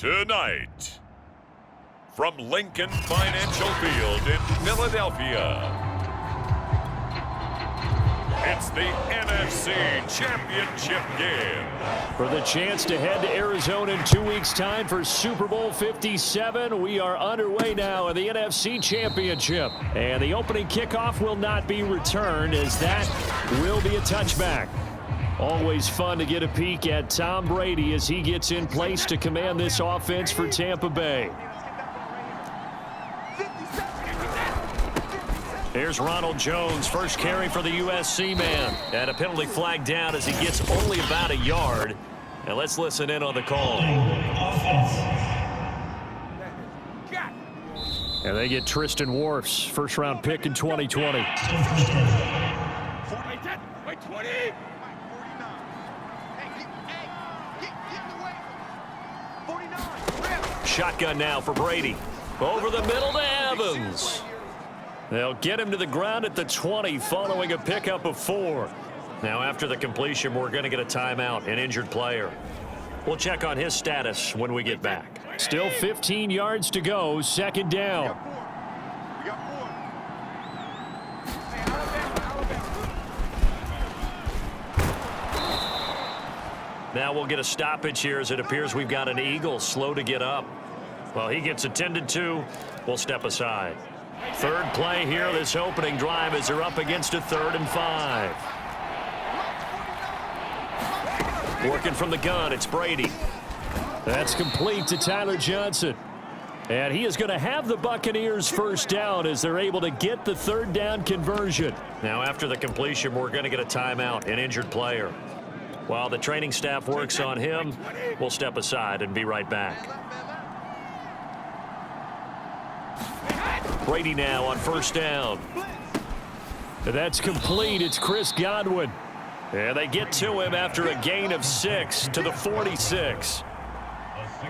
Tonight, from Lincoln Financial Field in Philadelphia, it's the NFC Championship game. For the chance to head to Arizona in 2 weeks' time for Super Bowl 57, we are underway now in the NFC Championship. And the opening kickoff will not be returned, as that will be a touchback. Always fun to get a peek at Tom Brady as he gets in place to command this offense for Tampa Bay. Here's Ronald Jones, first carry for the USC man. And a penalty flag down as he gets only about a yard. And let's listen in on the call. And they get Tristan Wirfs, first-round pick in 2020. Shotgun now for Brady. Over the middle to Evans. They'll get him to the ground at the 20 following a pickup of 4. Now after the completion, we're going to get a timeout, an injured player. We'll check on his status when we get back. Still 15 yards to go, second down. Now we'll get a stoppage here as it appears we've got an Eagle slow to get up. Well, he gets attended to. We'll step aside. Third play here, this opening drive, as they're up against a 3rd and 5. Working from the gun, it's Brady. That's complete to Tyler Johnson. And he is going to have the Buccaneers first down as they're able to get the 3rd down conversion. Now after the completion, we're going to get a timeout, an injured player. While the training staff works on him, we'll step aside and be right back. Brady now on first down. That's complete. It's Chris Godwin. And they get to him after a gain of 6 to the 46.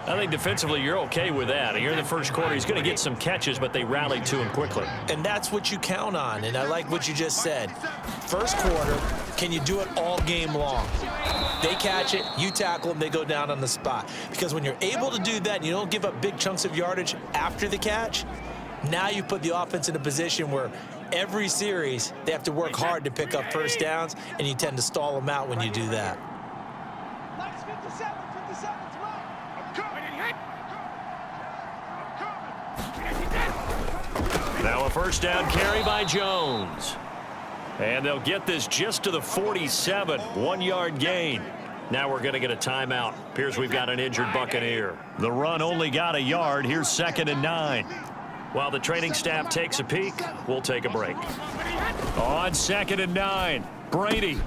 I think defensively you're okay with that. Here in the first quarter, he's going to get some catches, but they rallied to him quickly. And that's what you count on, and I like what you just said. First quarter, can you do it all game long? They catch it, you tackle them, they go down on the spot. Because when you're able to do that and you don't give up big chunks of yardage after the catch, now you put the offense in a position where every series they have to work hard to pick up first downs, and you tend to stall them out when you do that. Now a first down carry by Jones. And they'll get this just to the 47, 1-yard gain. Now we're going to get a timeout. Appears we've got an injured Buccaneer. The run only got a yard. Here's 2nd and 9. While the training staff takes a peek, we'll take a break. On 2nd and 9, Brady.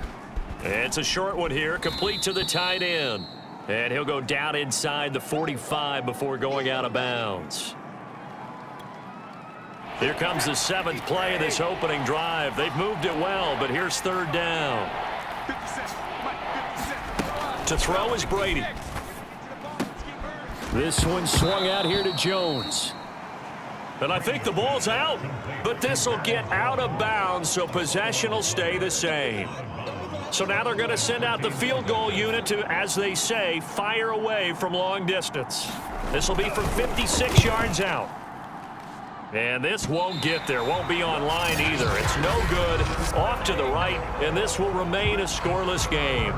It's a short one here, complete to the tight end. And he'll go down inside the 45 before going out of bounds. Here comes the 7th play of this opening drive. They've moved it well, but here's 3rd down. To throw is Brady. This one swung out here to Jones. And I think the ball's out, but this will get out of bounds, so possession will stay the same. So now they're going to send out the field goal unit to, as they say, fire away from long distance. This will be from 56 yards out. And this won't get there, won't be on line either. It's no good, off to the right, and this will remain a scoreless game.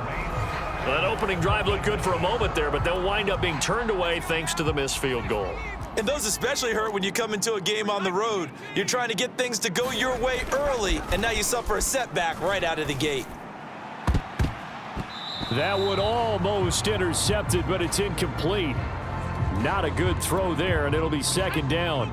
That opening drive looked good for a moment there, but they'll wind up being turned away thanks to the missed field goal. And those especially hurt when you come into a game on the road. You're trying to get things to go your way early, and now you suffer a setback right out of the gate. That one almost intercepted, but it's incomplete. Not a good throw there, and it'll be 2nd down.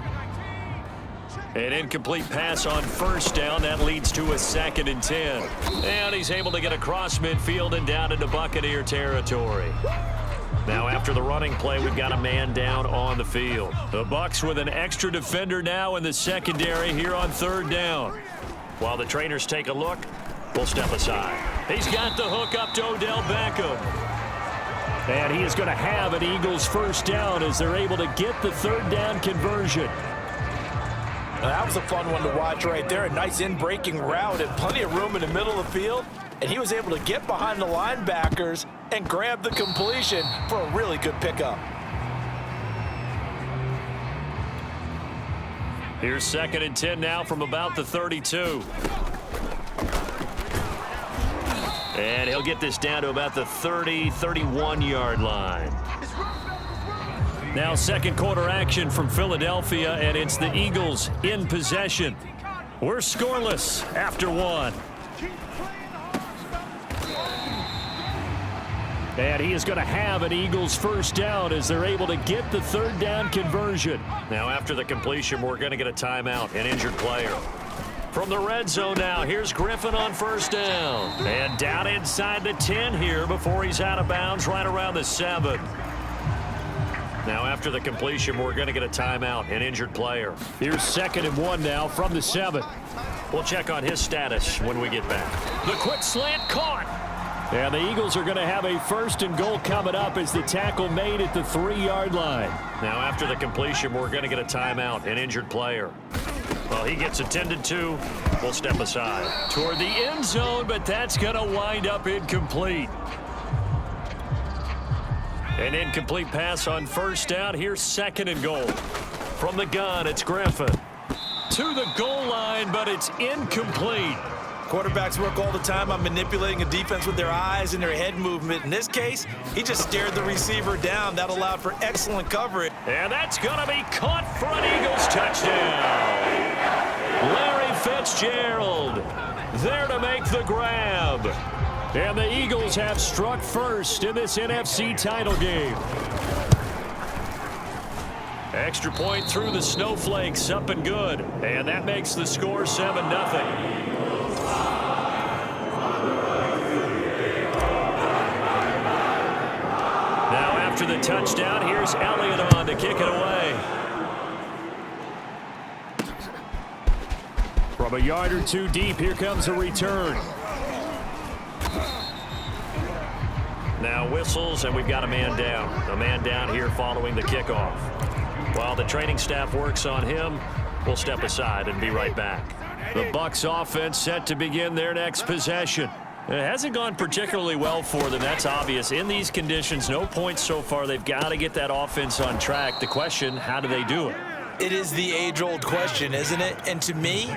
An incomplete pass on first down. That leads to a 2nd and 10. And he's able to get across midfield and down into Buccaneer territory. Now after the running play, we've got a man down on the field. The Bucs with an extra defender now in the secondary here on 3rd down. While the trainers take a look, we'll step aside. He's got the hook up to Odell Beckham. And he is going to have an Eagles first down as they're able to get the 3rd down conversion. That was a fun one to watch right there. A nice in-breaking route and plenty of room in the middle of the field. And he was able to get behind the linebackers and grab the completion for a really good pickup. Here's 2nd and 10 now from about the 32. And he'll get this down to about the 30, 31-yard line. Now second quarter action from Philadelphia, and it's the Eagles in possession. We're scoreless after one. And he is going to have an Eagles first down as they're able to get the third down conversion. Now after the completion, we're going to get a timeout, an injured player. From the red zone now, here's Griffin on first down. And down inside the 10 here before he's out of bounds right around the 7. Now after the completion, we're going to get a timeout, an injured player. Here's 2nd and 1 now from the 7. We'll check on his status when we get back. The quick slant caught. And the Eagles are going to have a first and goal coming up as the tackle made at the 3-yard line. Now after the completion, we're going to get a timeout, an injured player. Well, he gets attended to. We'll step aside toward the end zone, but that's going to wind up incomplete. An incomplete pass on first down. Here's 2nd and goal. From the gun, it's Griffin. To the goal line, but it's incomplete. Quarterbacks work all the time on manipulating a defense with their eyes and their head movement. In this case, he just stared the receiver down. That allowed for excellent coverage. And that's going to be caught for an Eagles touchdown. Larry Fitzgerald there to make the grab. And the Eagles have struck first in this NFC title game. Extra point through the snowflakes, up and good. And that makes the score 7-0. After the touchdown, here's Elliott on to kick it away. From a yard or two deep, here comes a return. Now whistles, and we've got a man down. A man down here following the kickoff. While the training staff works on him, we'll step aside and be right back. The Bucs offense set to begin their next possession. It hasn't gone particularly well for them. That's obvious. In these conditions, no points so far. They've got to get that offense on track. The question, how do they do it? It is the age-old question, isn't it? And to me,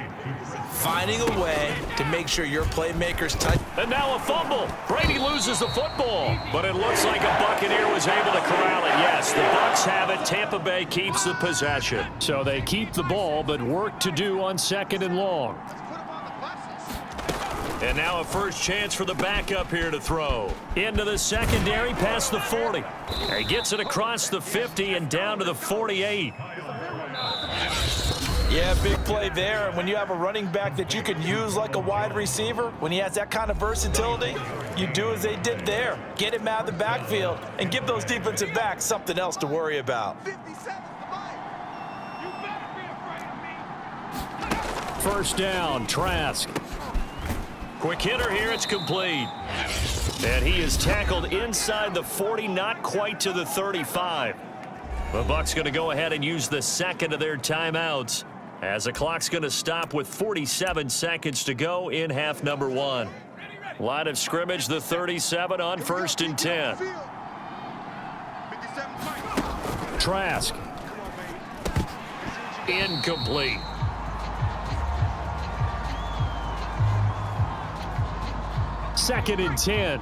finding a way to make sure your playmakers touch. And now a fumble. Brady loses the football. But it looks like a Buccaneer was able to corral it. Yes, the Bucs have it. Tampa Bay keeps the possession. So they keep the ball, but work to do on 2nd and long. And now a first chance for the backup here to throw. Into the secondary, past the 40. He gets it across the 50 and down to the 48. Yeah, big play there. And when you have a running back that you can use like a wide receiver, when he has that kind of versatility, you do as they did there. Get him out of the backfield and give those defensive backs something else to worry about. First down, Trask. Quick hitter here, it's complete. And he is tackled inside the 40, not quite to the 35. The Bucs going to go ahead and use the second of their timeouts as the clock's going to stop with 47 seconds to go in half number 1. Line of scrimmage, the 37 on 1st and 10. Trask. Incomplete. Second and 10.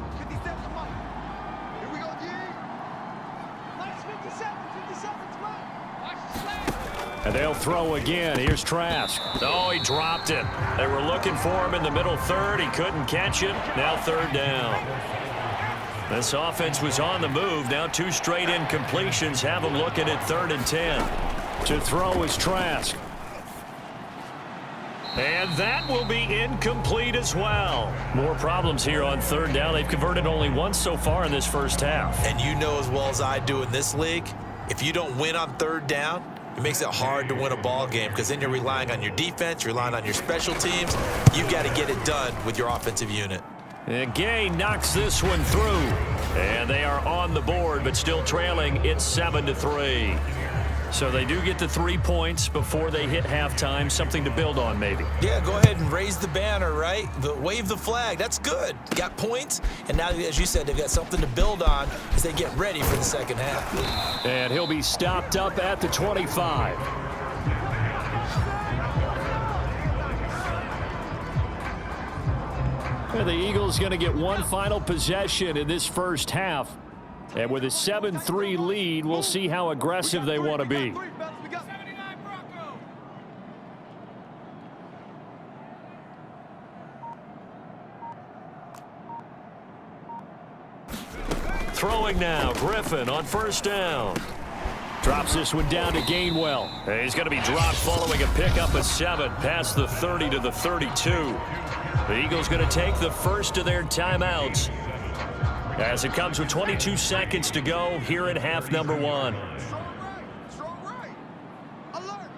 And they'll throw again. Here's Trask. Oh, he dropped it. They were looking for him in the middle third. He couldn't catch it. Now 3rd down. This offense was on the move. Now 2 straight incompletions have them looking at 3rd and 10. To throw is Trask. And that will be incomplete as well. More problems here on 3rd down. They've converted only once so far in this first half. And you know as well as I do in this league, if you don't win on 3rd down, it makes it hard to win a ball game because then you're relying on your defense, you're relying on your special teams. You've got to get it done with your offensive unit. And Gay knocks this one through. And they are on the board, but still trailing. It's 7-3. So they do get the 3 points before they hit halftime. Something to build on, maybe. Yeah, go ahead and raise the banner, right? Wave the flag. That's good. Got points, and now, as you said, they've got something to build on as they get ready for the second half. And he'll be stopped up at the 25. The Eagles going to get one final possession in this first half. And with a 7-3 lead, we'll see how aggressive they want to be. Throwing now, Griffin on first down. Drops this one down to Gainwell. He's going to be dropped following a pickup of 7 past the 30 to the 32. The Eagles going to take the first of their timeouts as it comes with 22 seconds to go here in half number 1. Strong right. Alert.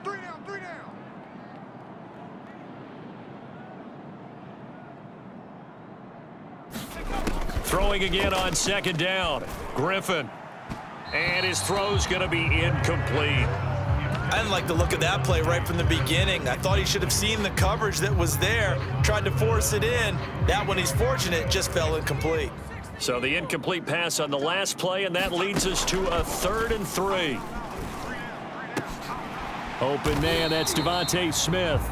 3 down. Throwing again on second down. Griffin. And his throw's going to be incomplete. I didn't like the look of that play right from the beginning. I thought he should have seen the coverage that was there, tried to force it in. That one, he's fortunate, just fell incomplete. So the incomplete pass on the last play, and that leads us to a 3rd and 3. Open man, that's Devontae Smith.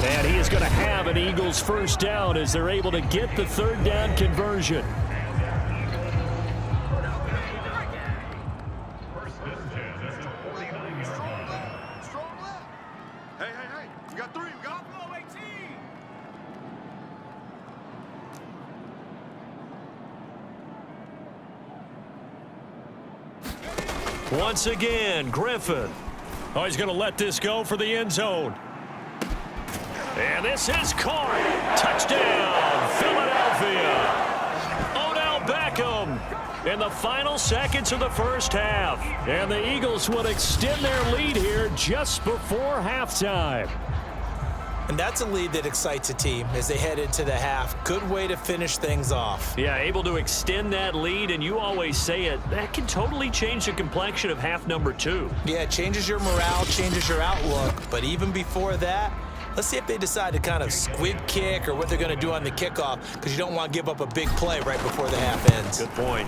And he is going to have an Eagles first down as they're able to get the 3rd down conversion. Once again, Griffin. Oh, he's going to let this go for the end zone. And this is caught. Touchdown, Philadelphia. Odell Beckham in the final seconds of the first half. And the Eagles will extend their lead here just before halftime. And that's a lead that excites a team as they head into the half. Good way to finish things off. Yeah, able to extend that lead, and you always say it, that can totally change the complexion of half number 2. Yeah, it changes your morale, changes your outlook. But even before that, let's see if they decide to kind of squib kick or what they're going to do on the kickoff, because you don't want to give up a big play right before the half ends. Good point.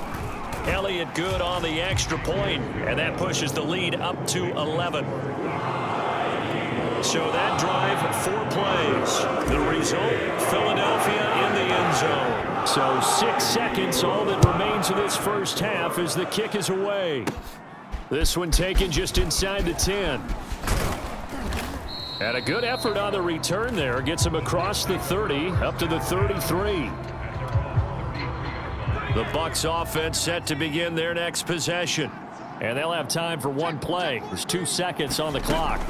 Elliott good on the extra point, and that pushes the lead up to 11. So that drive, 4 plays. The result, Philadelphia in the end zone. So 6 seconds, all that remains of this first half as the kick is away. This one taken just inside the 10. And a good effort on the return there. Gets him across the 30, up to the 33. The Bucs offense set to begin their next possession. And they'll have time for one play. There's 2 seconds on the clock.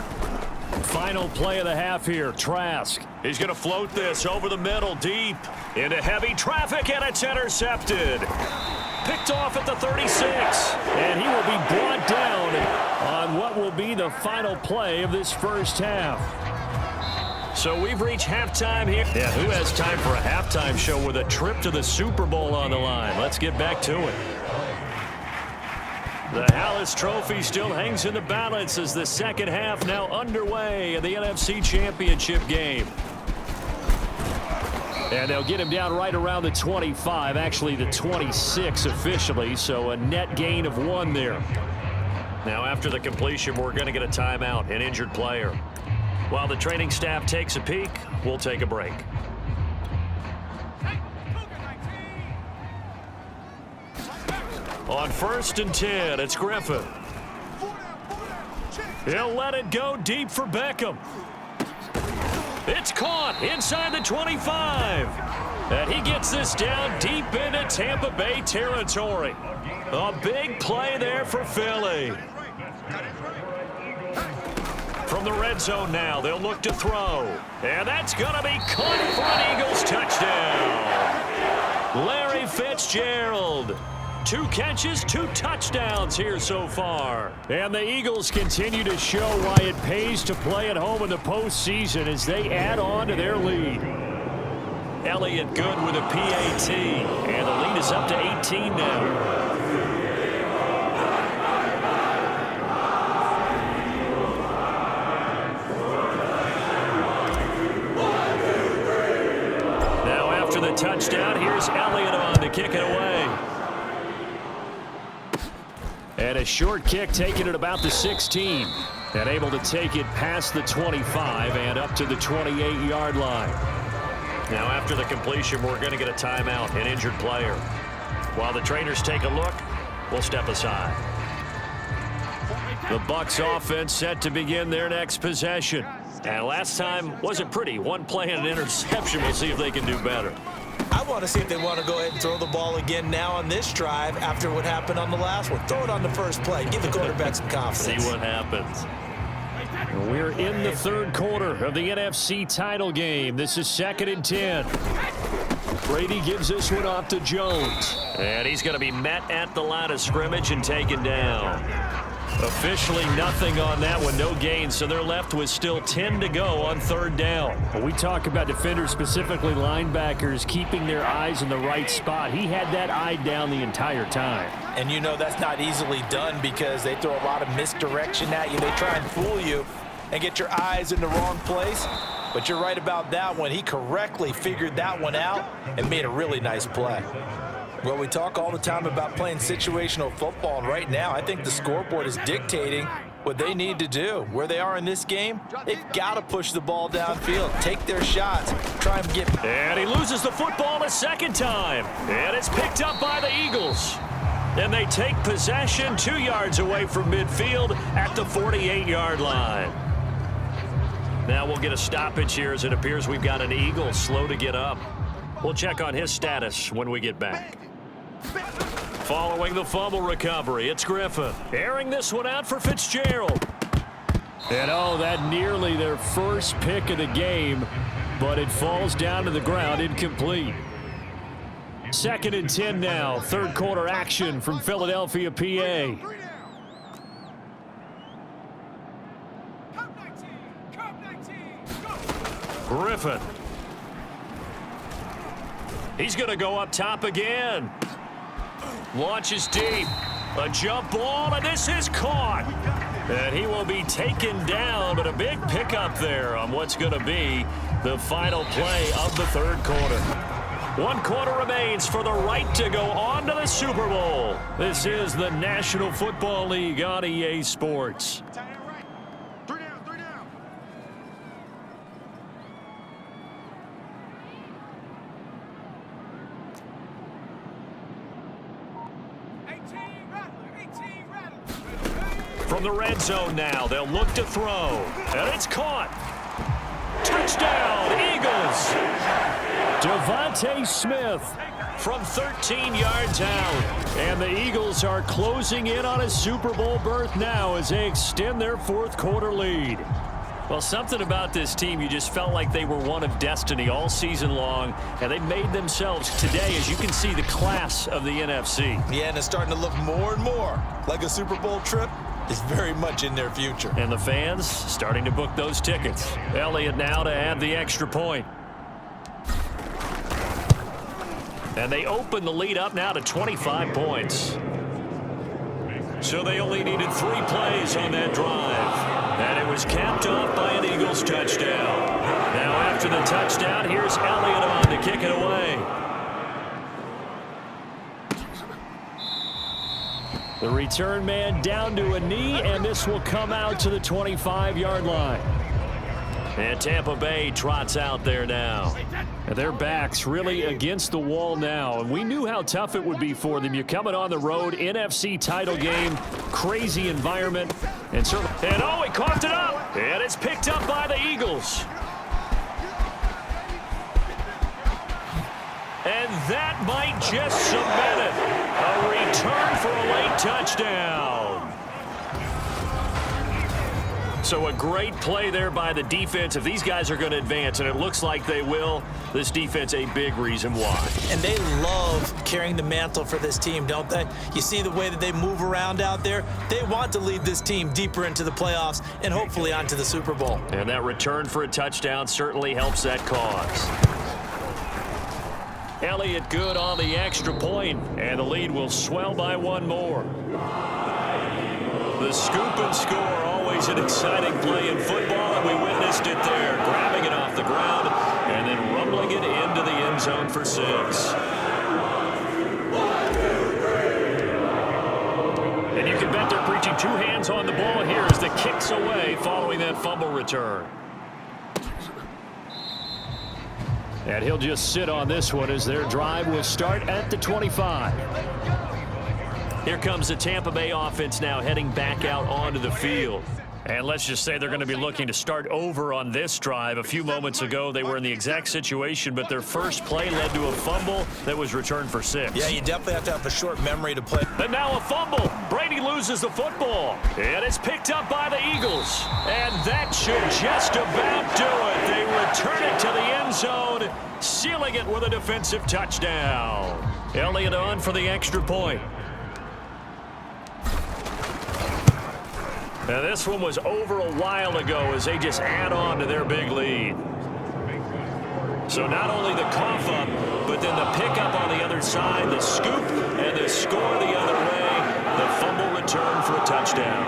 Final play of the half here, Trask. He's going to float this over the middle, deep, into heavy traffic, and it's intercepted. Picked off at the 36, and he will be brought down on what will be the final play of this first half. So we've reached halftime here. Yeah, who has time for a halftime show with a trip to the Super Bowl on the line? Let's get back to it. The Hallis Trophy still hangs in the balance as the second half now underway in the NFC Championship game. And they'll get him down right around the 25, actually the 26 officially, so a net gain of 1 there. Now after the completion, we're going to get a timeout, an injured player. While the training staff takes a peek, we'll take a break. On 1st and 10, it's Griffin. He'll let it go deep for Beckham. It's caught inside the 25. And he gets this down deep into Tampa Bay territory. A big play there for Philly. From the red zone now, they'll look to throw. And that's going to be caught for an Eagles touchdown. Larry Fitzgerald. 2 catches, 2 touchdowns here so far. And the Eagles continue to show why it pays to play at home in the postseason as they add on to their lead. Elliott good with a PAT, and the lead is up to 18 now. Now after the touchdown, here's Elliott on to kick it away. And a short kick taken at about the 16. And able to take it past the 25 and up to the 28-yard line. Now, after the completion, we're going to get a timeout, an injured player. While the trainers take a look, we'll step aside. The Bucs offense set to begin their next possession. And last time wasn't pretty. One play and an interception. We'll see if they can do better. I want to see if they want to go ahead and throw the ball again now on this drive after what happened on the last one. Throw it on the first play. Give the quarterback some confidence. See what happens. We're in the third quarter of the NFC title game. This is 2nd and 10. Brady gives this one off to Jones. And he's going to be met at the line of scrimmage and taken down. Officially nothing on that one, no gain, so they're left with still 10 to go on 3rd down. When we talk about defenders, specifically linebackers, keeping their eyes in the right spot. He had that eye down the entire time. And you know that's not easily done because they throw a lot of misdirection at you. They try and fool you and get your eyes in the wrong place. But you're right about that one. He correctly figured that one out and made a really nice play. Well, we talk all the time about playing situational football, and right now I think the scoreboard is dictating what they need to do. Where they are in this game, they've got to push the ball downfield, take their shots, try and get... And he loses the football a second time. And it's picked up by the Eagles. And they take possession 2 yards away from midfield at the 48-yard line. Now we'll get a stoppage here as it appears we've got an Eagle slow to get up. We'll check on his status when we get back. Following the fumble recovery, it's Griffin. Airing this one out for Fitzgerald. And oh, that nearly their first pick of the game, but it falls down to the ground incomplete. 2nd and 10 now, third quarter action from Philadelphia, PA. Griffin. He's going to go up top again. Launches deep. A jump ball, and this is caught. And he will be taken down, but a big pickup there on what's going to be the final play of the third quarter. 1 quarter remains for the right to go on to the Super Bowl. This is the National Football League on EA Sports. From the red zone now, they'll look to throw. And it's caught. Touchdown, Eagles. Devontae Smith From 13 yards out. And the Eagles are closing in on a Super Bowl berth now as they extend their fourth quarter lead. Well, something about this team, you just felt like they were one of destiny all season long, and they made themselves today, as you can see, the class of the NFC. Yeah, and it's starting to look more and more like a Super Bowl trip is very much in their future. And the fans starting to book those tickets. Elliott now to add the extra point. And they open the lead up now to 25 points. So they only needed 3 plays on that drive. And it was capped off by an Eagles touchdown. Now after the touchdown, here's Elliott on to kick it away. The return man down to a knee, and this will come out to the 25-yard line. And Tampa Bay trots out there now. And their backs really against the wall now. And we knew how tough it would be for them. You're coming on the road, NFC title game, crazy environment. And oh, he coughed it up. And it's picked up by the Eagles. And that might just cement it. A return for a late touchdown. So a great play there by the defense. If these guys are going to advance, and it looks like they will, this defense a big reason why. And they love carrying the mantle for this team, don't they? You see the way that they move around out there? They want to lead this team deeper into the playoffs and hopefully onto the Super Bowl. And that return for a touchdown certainly helps that cause. Elliott good on the extra point, and the lead will swell by 1 more. The scoop and score, always an exciting play in football, and we witnessed it there, grabbing it off the ground and then rumbling it into the end zone for 6. And you can bet they're preaching 2 hands on the ball here as the kick's away following that fumble return. And he'll just sit on this one as their drive will start at the 25. Here comes the Tampa Bay offense now heading back out onto the field. And let's just say they're going to be looking to start over on this drive. A few moments ago, they were in the exact situation, but their first play led to a fumble that was returned for 6. Yeah, you definitely have to have a short memory to play. And now a fumble. Brady loses the football. And it's picked up by the Eagles. And that should just about do it. They return it to the end zone, sealing it with a defensive touchdown. Elliott on for the extra point. Now this one was over a while ago as they just add on to their big lead. So not only the cough up, but then the pickup on the other side, the scoop, and the score the other way, the fumble return for a touchdown.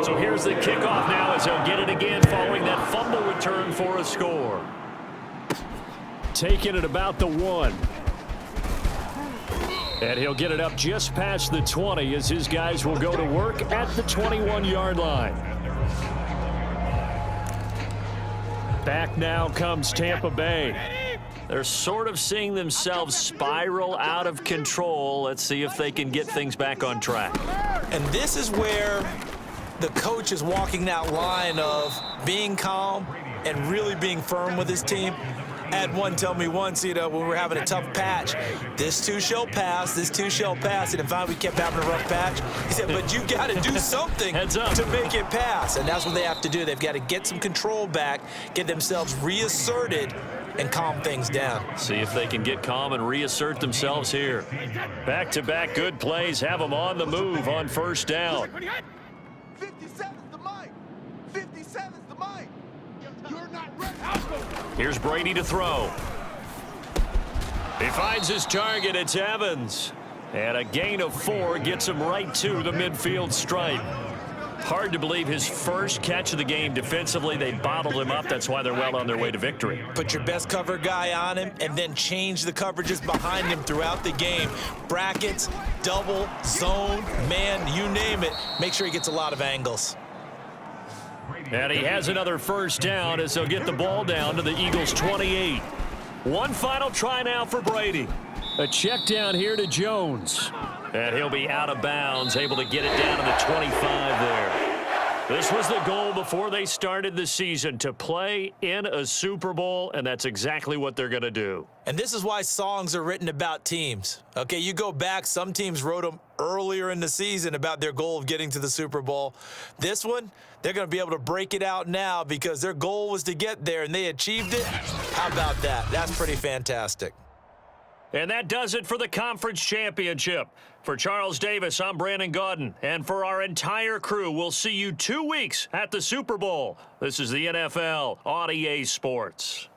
So here's the kickoff now as they'll get it again following that fumble return for a score. Taking it about the 1. And he'll get it up just past the 20 as his guys will go to work at the 21-yard line. Back now comes Tampa Bay. They're sort of seeing themselves spiral out of control. Let's see if they can get things back on track. And this is where the coach is walking that line of being calm and really being firm with his team. I had one tell me once, when we were having a tough patch, this too shall pass, this too shall pass. And finally we kept having a rough patch. He said, but you got to do something to make it pass. And that's what they have to do. They've got to get some control back, get themselves reasserted, and calm things down. See if they can get calm and reassert themselves here. Back-to-back good plays have them on the move on first down. 57's the mic. 57's the mic. You're not ready. Here's Brady to throw. He finds his target. It's Evans. And a gain of 4 gets him right to the midfield stripe. Hard to believe his first catch of the game defensively. They bottled him up. That's why they're well on their way to victory. Put your best cover guy on him and then change the coverages behind him throughout the game. Brackets, double, zone, man, you name it. Make sure he gets a lot of angles. And he has another first down as they'll get the ball down to the Eagles' 28. One final try now for Brady. A check down here to Jones. And he'll be out of bounds, able to get it down to the 25 there. This was the goal before they started the season, to play in a Super Bowl, and that's exactly what they're going to do. And this is why songs are written about teams. Okay, you go back, some teams wrote them earlier in the season about their goal of getting to the Super Bowl. This one, they're going to be able to break it out now because their goal was to get there, and they achieved it. How about that? That's pretty fantastic. And that does it for the conference championship. For Charles Davis, I'm Brandon Gaudin. And for our entire crew, we'll see you 2 weeks at the Super Bowl. This is the NFL on EA Sports.